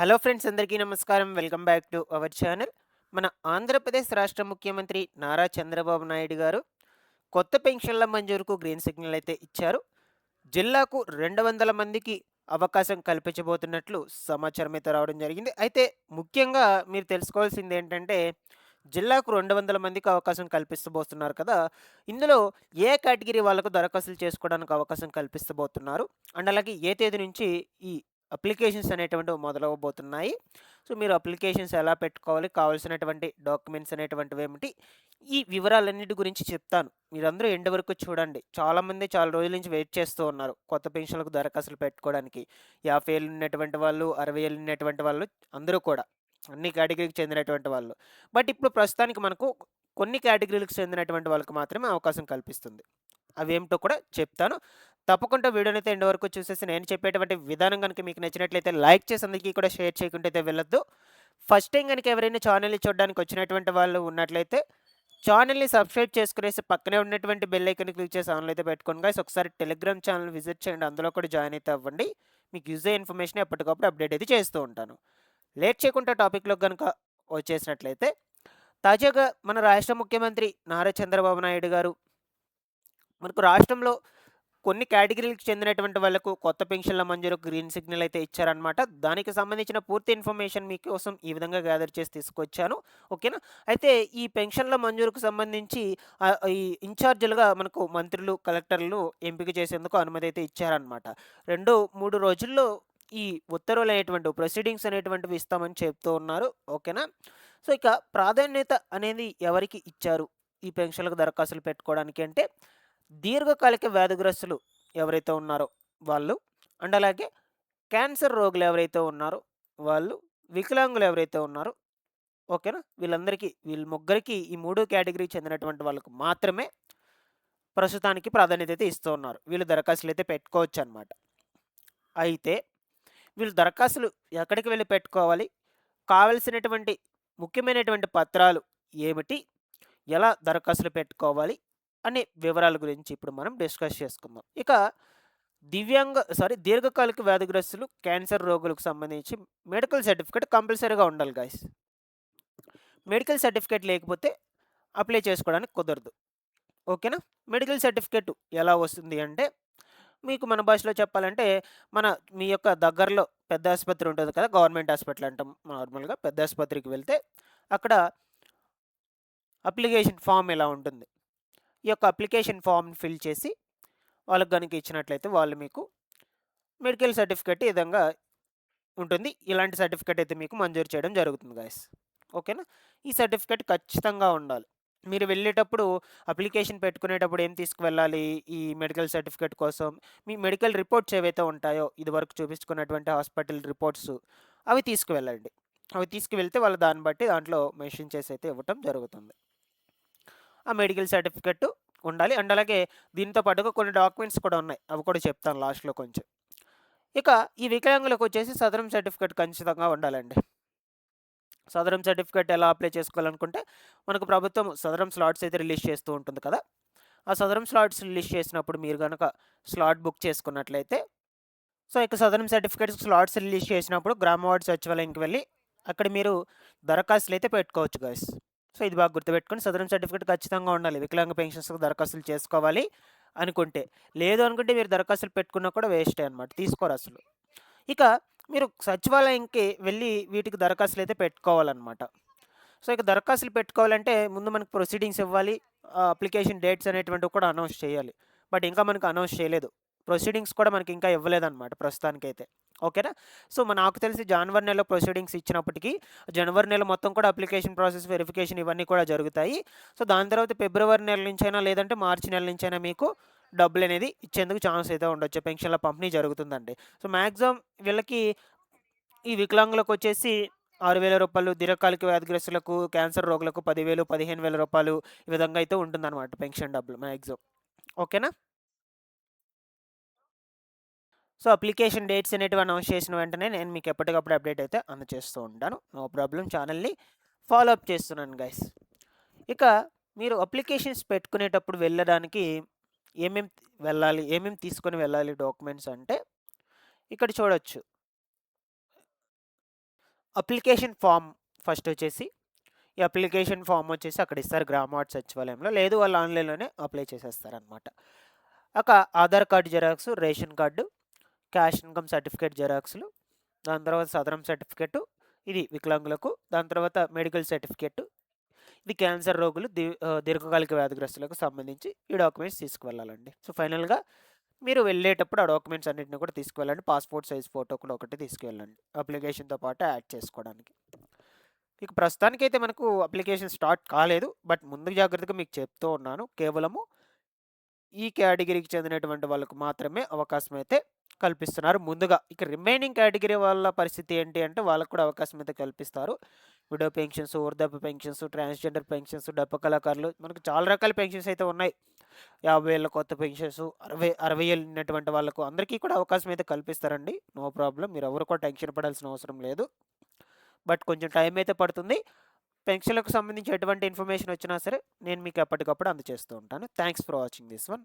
Hello friends, అందరికీ నమస్కారం. Welcome back to our channel. మన ఆంధ్రప్రదేశ్ రాష్ట్ర ముఖ్యమంత్రి నారా చంద్రబాబు నాయుడు గారు కొత్త పెన్షన్ల మంజూరుకు గ్రీన్ సిగ్నల్ అయితే ఇచ్చారు. జిల్లాకు 200 మందికి అవకాశం కల్పించబోతున్నట్లు సమాచారం అయితే రావడం జరిగింది. అయితే ముఖ్యంగా మీరు తెలుసుకోవాల్సింది ఏంటంటే, జిల్లాకు 200 మందికి అవకాశం కల్పిస్తబోతున్నారు కదా! ఇందులో ఏ కేటగిరీ వాళ్ళకు దరఖాస్తులు చేసుకోవడానికి అవకాశం కల్పిస్తబోతున్నారు. అండ్ అలాగే ఏ తేదీ నుంచి ఈ అప్లికేషన్స్ అనేటువంటివి మొదలవ్వబోతున్నాయి. సో, మీరు అప్లికేషన్స్ ఎలా పెట్టుకోవాలి, కావాల్సినటువంటి డాక్యుమెంట్స్ అనేటువంటివేమిటి, ఈ వివరాలన్నిటి గురించి చెప్తాను. మీరందరూ ఎండ్ వరకు చూడండి. చాలామంది చాలా రోజుల నుంచి వెయిట్ చేస్తూ ఉన్నారు కొత్త పెన్షన్‌లకు దరఖాస్తులు పెట్టుకోవడానికి. 50 ఏళ్ళు ఉన్నటువంటి వాళ్ళు, 60 ఏళ్ళు ఉన్నటువంటి వాళ్ళు అందరూ కూడా. అన్ని కేటగిరీకి చెందినటువంటి వాళ్ళు. బట్ ఇప్పుడు ప్రస్తుతానికి మనకు కొన్ని కేటగిరీలకు చెందినటువంటి వాళ్ళకి మాత్రమే అవకాశం కల్పిస్తుంది. అవేమిటో కూడా చెప్తాను. తప్పకుండా వీడియోనైతే ఎండ్ వరకు చూసేసి నేను చెప్పేటువంటి విధానం గనుక మీకు నచ్చినట్లయితే లైక్ చేసి అందరికీ కూడా షేర్ చేయకుంటే అయితే వెళ్ళొద్దు. ఫస్ట్ టైం గనుక ఎవరైనా ఛానెల్‌ని చూడడానికి వచ్చినటువంటి వాళ్ళు ఉన్నట్లయితే ఛానెల్‌ని సబ్స్క్రైబ్ చేసుకునేసి పక్కనే ఉన్నటువంటి బెల్ ఐకాన్‌ని క్లిక్ చేసి ఆన్‌లో అయితే పెట్టుకోండి గైస్. ఒకసారి టెలిగ్రామ్ ఛానెల్ విజిట్ చేయండి. అందులో కూడా జాయిన్ అయితే అవ్వండి. మీకు యూజ్ అయ్యే ఇన్ఫర్మేషన్ ఎప్పటికప్పుడు అప్డేట్ అయితే చేస్తూ ఉంటాను. లేట్ చేయకుండా టాపిక్‌లోకి గనుక వచ్చేసినట్లయితే, తాజాగా మన రాష్ట్ర ముఖ్యమంత్రి నారా చంద్రబాబు నాయుడు గారు మనకు రాష్ట్రంలో కొన్ని కేటగిరీలకు చెందినటువంటి వాళ్ళకు కొత్త పెన్షన్ల మంజూరుకు గ్రీన్ సిగ్నల్ అయితే ఇచ్చారనమాట. దానికి సంబంధించిన పూర్తి ఇన్ఫర్మేషన్ మీకోసం ఈ విధంగా గ్యాదర్ చేసి తీసుకొచ్చాను. ఓకేనా? అయితే ఈ పెన్షన్ల మంజూరుకు సంబంధించి ఈ ఇన్ఛార్జీలుగా మనకు మంత్రులు, కలెక్టర్లు ఎంపిక చేసేందుకు అనుమతి అయితే ఇచ్చారనమాట. 2, 3 రోజుల్లో ఈ ఉత్తర్వులు అనేటువంటి ప్రొసీడింగ్స్ అనేటువంటివి ఇస్తామని చెప్తూ ఉన్నారు. ఓకేనా? సో, ఇక ప్రాధాన్యత అనేది ఎవరికి ఇచ్చారు ఈ పెన్షన్లకు దరఖాస్తులు పెట్టుకోవడానికి అంటే, దీర్ఘకాలిక వ్యాధిగ్రస్తులు ఎవరైతే ఉన్నారో వాళ్ళు, అండ్ అలాగే క్యాన్సర్ రోగులు ఎవరైతే ఉన్నారో వాళ్ళు, వికలాంగులు ఎవరైతే ఉన్నారో ఓకేనా? వీళ్ళ ముగ్గురికి ఈ 3 కేటగిరీకి చెందినటువంటి వాళ్ళకు మాత్రమే ప్రస్తుతానికి ప్రాధాన్యత అయితే ఇస్తూ ఉన్నారు. వీళ్ళు దరఖాస్తులైతే పెట్టుకోవచ్చనమాట. అయితే వీళ్ళు దరఖాస్తులు ఎక్కడికి వెళ్లి పెట్టుకోవాలి? కావాల్సినటువంటి ముఖ్యమైనటువంటి పత్రాలు ఏమిటి? ఎలా దరఖాస్తులు పెట్టుకోవాలి? అనే వివరాల గురించి ఇప్పుడు మనం డిస్కస్ చేసుకుందాం. ఇక దీర్ఘకాలిక వ్యాధిగ్రస్తులు, క్యాన్సర్ రోగులకు సంబంధించి మెడికల్ సర్టిఫికేట్ కంపల్సరీగా ఉండాలి గైస్. మెడికల్ సర్టిఫికేట్ లేకపోతే అప్లై చేసుకోవడానికి కుదరదు. ఓకేనా? మెడికల్ సర్టిఫికేట్ ఎలా వస్తుంది అంటే, మీకు మన భాషలో చెప్పాలంటే, మీ యొక్క దగ్గరలో పెద్ద ఆసుపత్రి ఉంటుంది కదా! గవర్నమెంట్ హాస్పిటల్ అంటాం నార్మల్‌గా. పెద్ద ఆసుపత్రికి వెళ్తే అక్కడ అప్లికేషన్ ఫార్మ్ ఇలా ఉంటుంది. ఈ యొక్క అప్లికేషన్ ఫార్మ్‌ని ఫిల్ చేసి వాళ్ళకి గనుక ఇచ్చినట్లయితే వాళ్ళు మీకు మెడికల్ సర్టిఫికేట్ ఈ విధంగా ఉంటుంది. ఇలాంటి సర్టిఫికేట్ అయితే మీకు మంజూరు చేయడం జరుగుతుంది గైస్. ఓకేనా? ఈ సర్టిఫికేట్ ఖచ్చితంగా ఉండాలి. మీరు వెళ్ళేటప్పుడు అప్లికేషన్ పెట్టుకునేటప్పుడు ఏం తీసుకువెళ్ళాలి? ఈ మెడికల్ సర్టిఫికేట్ కోసం మీ మెడికల్ రిపోర్ట్స్ ఏవైతే ఉంటాయో, ఇదివరకు చూపించుకున్నటువంటి హాస్పిటల్ రిపోర్ట్స్ అవి తీసుకువెళ్ళండి. అవి తీసుకువెళ్తే వాళ్ళు దాన్ని బట్టి దాంట్లో మెన్షన్ చేసి అయితే ఇవ్వటం జరుగుతుంది. ఆ మెడికల్ సర్టిఫికేట్ ఉండాలి. అండ్ అలాగే దీంతో పాటుగా కొన్ని డాక్యుమెంట్స్ కూడా ఉన్నాయి. అవి కూడా చెప్తాను లాస్ట్‌లో కొంచెం. ఇక ఈ వికలాంగులకొచ్చేసి సదరం సర్టిఫికేట్ ఖచ్చితంగా ఉండాలండి. సదరం సర్టిఫికేట్ ఎలా అప్లై చేసుకోవాలనుకుంటే, మనకు ప్రభుత్వం సదరం స్లాట్స్ అయితే రిలీజ్ చేస్తూ ఉంటుంది కదా! ఆ సదరం స్లాట్స్ రిలీజ్ చేసినప్పుడు మీరు గనక స్లాట్ బుక్ చేసుకున్నట్లయితే, సో, ఇక సదరం సర్టిఫికేట్స్ స్లాట్స్ రిలీజ్ చేసినప్పుడు గ్రామ వార్డ్ సచివాలయంకి వెళ్లి, అక్కడ మీరు దరఖాస్తులైతే పెట్టుకోవచ్చు గైస్. సో, ఇది బాగా గుర్తుపెట్టుకొని సదరం సర్టిఫికేట్ ఖచ్చితంగా ఉండాలి. వికలాంగ పెన్షన్స్‌కి దరఖాస్తులు చేసుకోవాలి అనుకుంటే. లేదు అనుకుంటే మీరు దరఖాస్తులు పెట్టుకున్నా కూడా వేస్టే అనమాట. తీసుకోరసలు. ఇక మీరు సచివాలయంకి వెళ్ళి వీటికి దరఖాస్తులైతే పెట్టుకోవాలనమాట. సో, ఇక దరఖాస్తులు పెట్టుకోవాలంటే ముందు మనకు ప్రొసీడింగ్స్ ఇవ్వాలి. అప్లికేషన్ డేట్స్ అనేటువంటివి కూడా అనౌన్స్ చేయాలి. బట్ ఇంకా మనకు అనౌన్స్ చేయలేదు. ప్రొసీడింగ్స్ కూడా మనకి ఇంకా ఇవ్వలేదనమాట ప్రస్తుతానికైతే. ఓకేనా? సో, నాకు తెలిసి జనవరి నెలలో ప్రొసీడింగ్స్ ఇచ్చినప్పటికీ, జనవరి నెల మొత్తం కూడా అప్లికేషన్ ప్రాసెస్, వెరిఫికేషన్ ఇవన్నీ కూడా జరుగుతాయి. సో, దాని తర్వాత ఫిబ్రవరి నెల నుంచైనా లేదంటే మార్చి నెల నుంచైనా మీకు డబ్బులనేది ఇచ్చేందుకు ఛాన్స్ అయితే ఉండొచ్చు. పెన్షన్‌ల పంపిణీ జరుగుతుందండి. సో, మాక్సిమం వీళ్ళకి ఈ వికలాంగులకొచ్చేసి రూ. 6,000, దీర్ఘకాలిక వ్యాధిగ్రస్తులకు, క్యాన్సర్ రోగులకు 10,000, 15,000 ఈ విధంగా అయితే ఉంటుందన్నమాట పెన్షన్ డబ్బులు మాక్సిమం. ఓకేనా? సో, అప్లికేషన్ డేట్స్ అనేటివి అనౌన్స్ చేసిన వెంటనే నేను మీకు ఎప్పటికప్పుడు అప్డేట్ అయితే అందజేస్తూ ఉంటాను. No problem. ఛానెల్‌ని ఫాలో అప్ చేస్తున్నాను గైస్. ఇక మీరు అప్లికేషన్స్ పెట్టుకునేటప్పుడు వెళ్ళడానికి ఏమేం వెళ్ళాలి? ఏమేం తీసుకొని వెళ్ళాలి డాక్యుమెంట్స్ అంటే, ఇక్కడ చూడొచ్చు. అప్లికేషన్ ఫామ్ ఫస్ట్ వచ్చేసి ఈ అప్లికేషన్ ఫామ్ వచ్చేసి అక్కడ ఇస్తారు గ్రామ వార్డ్ సచివాలయంలో, లేదు వాళ్ళు ఆన్లైన్లోనే అప్లై చేసేస్తారనమాట. ఒక Aadhaar card xerox, ration card, cash income certificate జిరాక్స్లు, దాని తర్వాత సదరం సర్టిఫికేట్, ఇది వికలాంగులకు, దాని తర్వాత మెడికల్ సర్టిఫికేట్, ఇది క్యాన్సర్ రోగులు, దీర్ఘకాలిక వ్యాధిగ్రస్తులకు సంబంధించి ఈ డాక్యుమెంట్స్ తీసుకువెళ్ళాలండి. సో ఫైనల్గా మీరు వెళ్ళేటప్పుడు ఆ డాక్యుమెంట్స్ అన్నింటిని కూడా తీసుకువెళ్ళండి. పాస్పోర్ట్ సైజ్ ఫోటో కూడా ఒకటి తీసుకువెళ్ళండి అప్లికేషన్తో పాటు యాడ్ చేసుకోవడానికి. ఇక ప్రస్తుతానికైతే మనకు అప్లికేషన్ స్టార్ట్ కాలేదు, బట్ ముందు జాగ్రత్తగా మీకు చెప్తూ ఉన్నాను. కేవలము ఈ కేటగిరీకి చెందినటువంటి వాళ్ళకు మాత్రమే అవకాశం అయితే కల్పిస్తున్నారు ముందుగా. ఇక రిమైనింగ్ కేటగిరీ వాళ్ళ పరిస్థితి ఏంటి అంటే వాళ్ళకు కూడా అవకాశం అయితే కల్పిస్తారు. విడో పెన్షన్స్, వృద్ధాప్య పెన్షన్స్, ట్రాన్స్జెండర్ పెన్షన్స్, డబ్బు కళాకారులు, మనకు చాలా రకాల పెన్షన్స్ అయితే ఉన్నాయి. 50 ఏళ్ళ కొత్త పెన్షన్స్, 60 ఏళ్ళు ఉన్నటువంటి వాళ్ళకు అందరికీ కూడా అవకాశం అయితే కల్పిస్తారండి. నో ప్రాబ్లం, మీరు ఎవరు కూడా టెన్షన్ పడాల్సిన అవసరం లేదు. బట్ కొంచెం టైం అయితే పడుతుంది. పెన్షన్లకు సంబంధించి ఎటువంటి ఇన్ఫర్మేషన్ వచ్చినా సరే నేను మీకు ఎప్పటికప్పుడు అందజేస్తూ ఉంటాను. Thanks for watching this one.